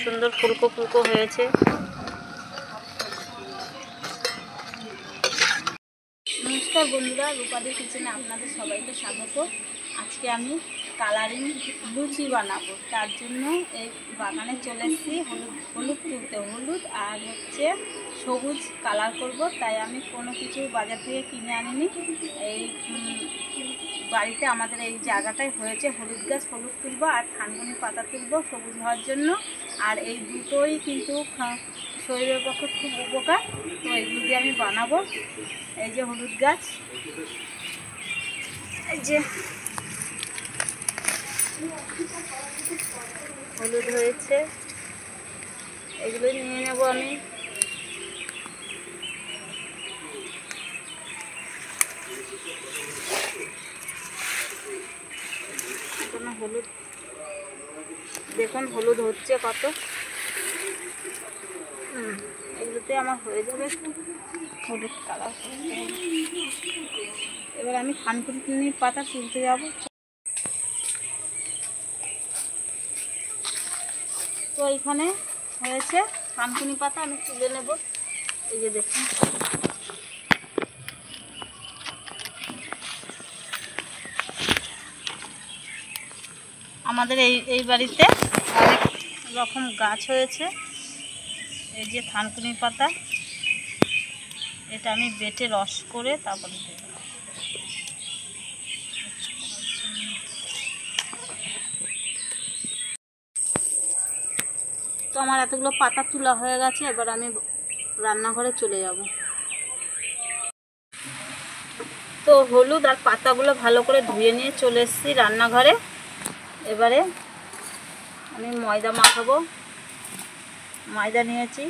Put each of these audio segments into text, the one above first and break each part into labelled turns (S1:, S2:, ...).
S1: সুন্দর ফুলকো ফুলকো হয়েছে। নমস্কার বন্ধুরা, রূপাদের কিচেনে আপনাদের সবাইকে স্বাগত। আজকে আমি কালারিং লুচি বানাবো, তার জন্য এই বাগানে চলে এসেছি হলুদ তুলতে। হলুদ আর হচ্ছে সবুজ কালার করব, তাই আমি কোনো কিছু বাজার থেকে কিনে আনিনি। এই বাড়িতে আমাদের এই জায়গাটায় হয়েছে হলুদ গাছ, হলুদ তুলবো আর থানকুনি পাতা তুলবো সবুজ হওয়ার জন্য। আর এই দুটোই কিন্তু শরীরের পক্ষে খুব উপকার, তো এইগুলো দিয়ে আমি বানাবো। এই যে হলুদ গাছ, এই যে হলুদ হয়েছে, এগুলো নিয়ে নেব আমি। হলুদ দেখুন, হলুদ হচ্ছে কত। এগুলোতে আমার হয়ে যাবে হলুদ কালার। এবার আমি থানকুনি পাতা তুলতে যাব। তো এখানে হয়েছে থানকুনি পাতা, আমি তুলে নেব। এই যে দেখুন, আমাদের এই বাড়িতে অনেক রকম গাছ হয়েছে। এই যে থানকুনি পাতা, এটা আমি বেটে রস করে তারপরে দেব। তো আমার এতগুলো পাতা তোলা হয়ে গেছে, এবার আমি রান্নাঘরে চলে যাব। তো হলুদ আর পাতাগুলো ভালো করে ধুয়ে নিয়ে চলে এসেছি রান্নাঘরে। এবারে আমি ময়দা মাখাবো। ময়দা নিয়েছি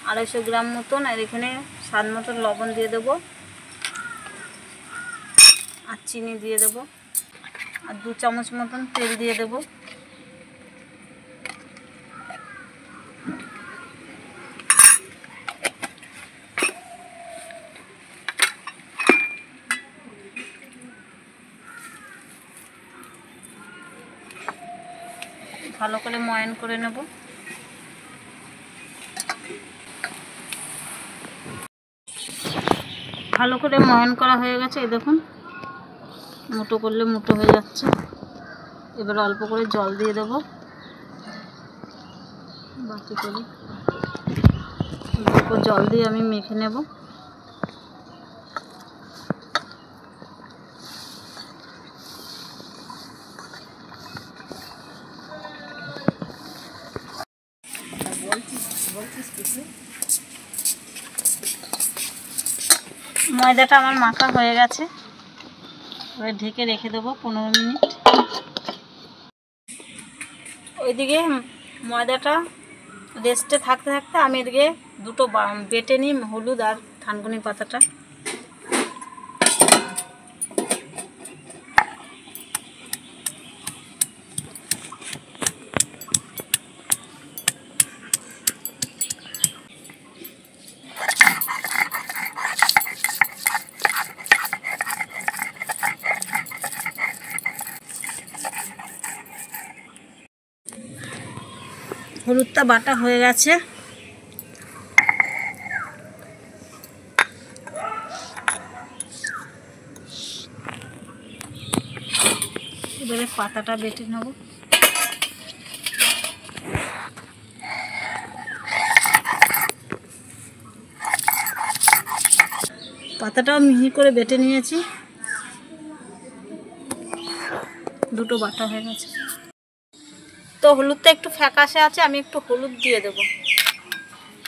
S1: 250 গ্রাম মতন, আর এখানে স্বাদ মতন লবণ দিয়ে দেবো, আর চিনি দিয়ে দেবো, আর 2 চামচ মতন তেল দিয়ে দেবো। ভালো করে ময়ান করে নেব। ভালো করে ময়ান করা হয়ে গেছে, এই দেখুন মুঠো করলে মুঠো হয়ে যাচ্ছে। এবার অল্প করে জল দিয়ে দেবো, বাটি করে অল্প জল দিয়ে আমি মেখে নেব। ময়দাটা আমার মাখা হয়ে গেছে, এবার ঢেকে রেখে দেবো 15 মিনিট। ওইদিকে ময়দাটা রেস্টে থাকতে থাকতে আমি এদিকে দুটো বেটে নিই হলুদ আর থানকুনি পাতাটা। হলুদটা বাটা হয়ে গেছে, এবারে পাতাটা বেটে নেব। পাতাটাও মিহি করে বেটে নিয়েছি, দুটো বাটা হয়ে গেছে। তো হলুদটা একটু ফ্যাকাশে আছে, আমি একটু হলুদ দিয়ে দেব,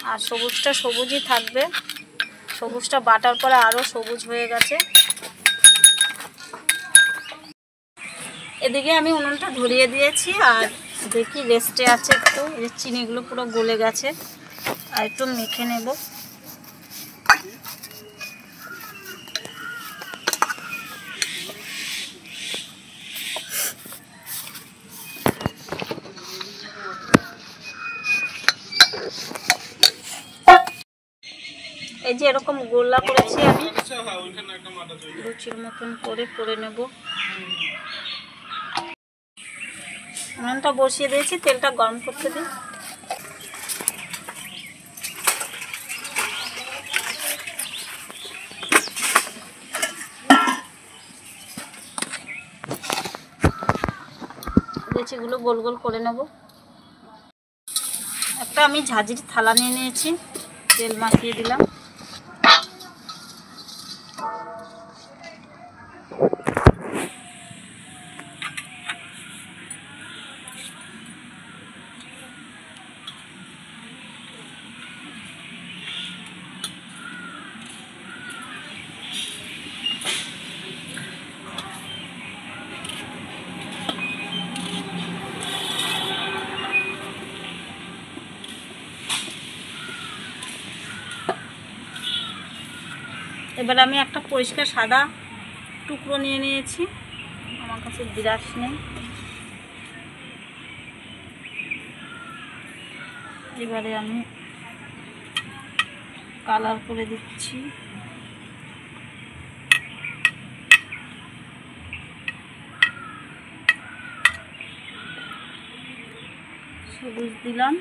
S1: আর সবুজটা সবুজই থাকবে। সবুজটা বাটার পরে আরও সবুজ হয়ে গেছে। এদিকে আমি উনুনটা ধরিয়ে দিয়েছি, আর দেখি রেস্টে আছে একটু। এই চিনিগুলো পুরো গলে গেছে, আর একটু মেখে নেব। এই যে এরকম গোলা করেছি আমি, লুচির মতন করে নেব। উনুনটা বসিয়ে দিয়েছি, তেলটা গরম করতে দিই। লুচিগুলো গোল গোল করে নেব। একটা আমি ঝাঁঝির থালা নিয়ে নিয়েছি, তেল মাখিয়ে দিলাম। এবার আমি একটা পরিষ্কার সাদা টুকরো নিয়ে নিয়েছি, আমার কাছে বিরাস নেই। এবারে আমি কালার করে দিচ্ছি। সবুজ দিলাম,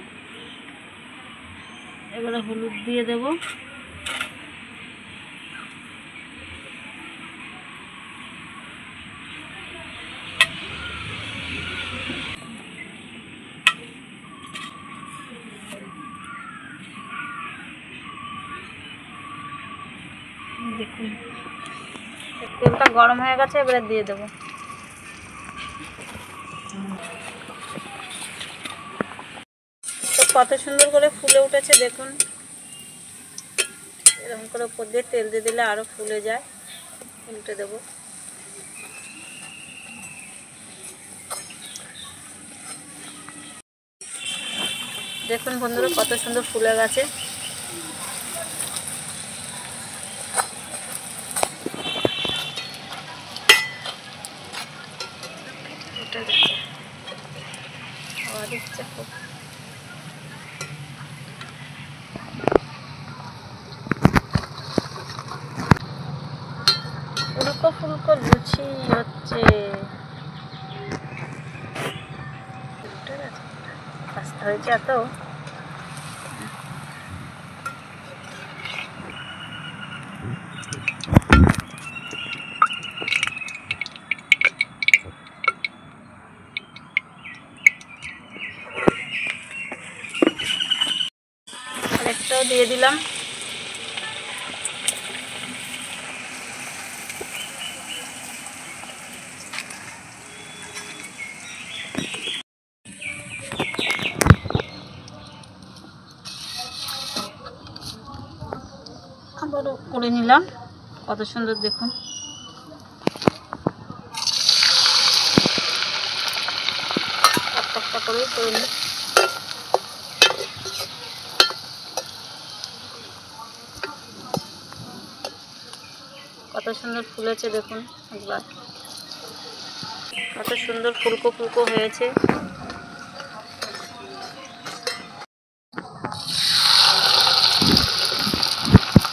S1: এবারে হলুদ দিয়ে দেব। দেখুন তেলটা গরম হয়ে গেছে, এবারে দিয়ে দেবো। তো কত সুন্দর করে ফুলে উঠেছে দেখুন। এরকম করে উপর দিয়ে তেল দিয়ে দিলে আরও ফুলে যায়। উল্টে দেবো। দেখুন বন্ধুরা কত সুন্দর ফুলে গেছে। ফুলকো ফুলকো লুচি হচ্ছে। রাস্তা হয়েছে এত। আরেকটাও দিয়ে দিলাম। আবারও করে নিলাম, কত সুন্দর দেখুন। একটা একটা করেই করে নিই। কত সুন্দর ফুলেছে দেখুন একবার, কত সুন্দর ফুলকো ফুলকো হয়েছে।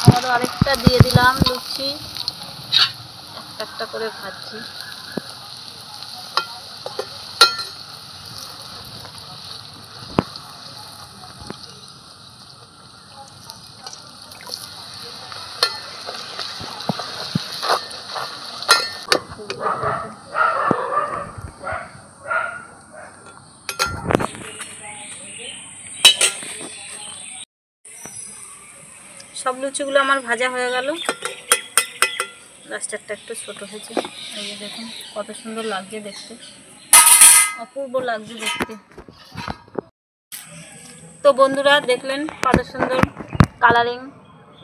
S1: আবারও আরেকটা দিয়ে দিলাম লুচি, একটা একটা করে ভাজছি। সব লুচিগুলো আমার ভাজা হয়ে গেল। লাস্টেরটা একটু ছোট হয়েছে। এই যে দেখুন কত সুন্দর লাগছে দেখতে, অপূর্ব লাগছে দেখতে। তো বন্ধুরা দেখলেন কত সুন্দর কালারিং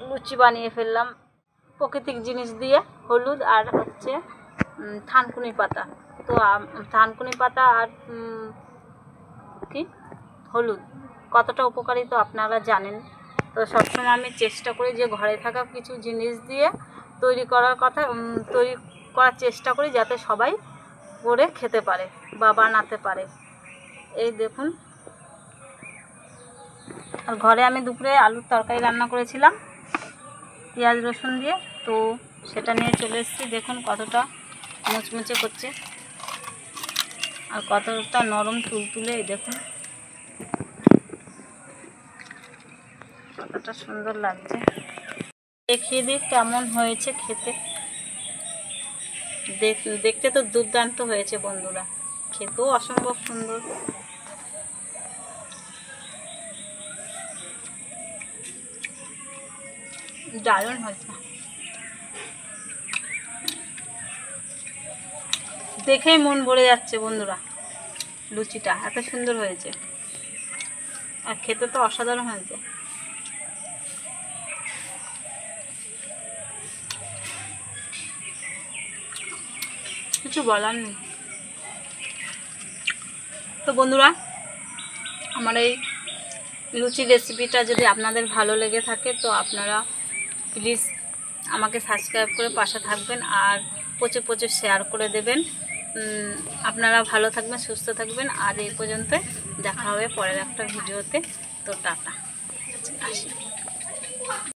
S1: লুচি বানিয়ে ফেললাম প্রাকৃতিক জিনিস দিয়ে, হলুদ আর হচ্ছে থানকুনি পাতা। তো থানকুনি পাতা আর কি হলুদ কতটা উপকারী তো আপনারা জানেন। তো সবসময় আমি চেষ্টা করি যে ঘরে থাকা কিছু জিনিস দিয়ে তৈরি করার চেষ্টা করি, যাতে সবাই করে খেতে পারে বা বানাতে পারে। এই দেখুন, আর ঘরে আমি দুপুরে আলুর তরকারি রান্না করেছিলাম পেঁয়াজ রসুন দিয়ে, তো সেটা নিয়ে চলে এসেছি। দেখুন কতটা মুচমুচে করছে। আর কতটা নরম তুলতুলে, দেখুন কতটা সুন্দর লাগছে। দেখিয়ে দিই কেমন হয়েছে খেতে। দেখতে তো দুর্দান্ত হয়েছে বন্ধুরা, খেতেও অসম্ভব সুন্দর। দারুণ হয়েছে, দেখেই মন ভরে যাচ্ছে বন্ধুরা। লুচিটা এত সুন্দর হয়েছে আর খেতে তো অসাধারণ হয়েছে। কিছু বলার নেই। তো বন্ধুরা, আমার এই লুচি রেসিপিটা যদি আপনাদের ভালো লেগে থাকে তো আপনারা প্লিজ আমাকে সাবস্ক্রাইব করে পাশে থাকবেন আর প্রচুর শেয়ার করে দেবেন। আপনারা ভালো থাকবেন, সুস্থ থাকবেন। আর এই পর্যন্ত দেখা হবে পরের একটা ভিডিওতে। তো টাটা, আসি।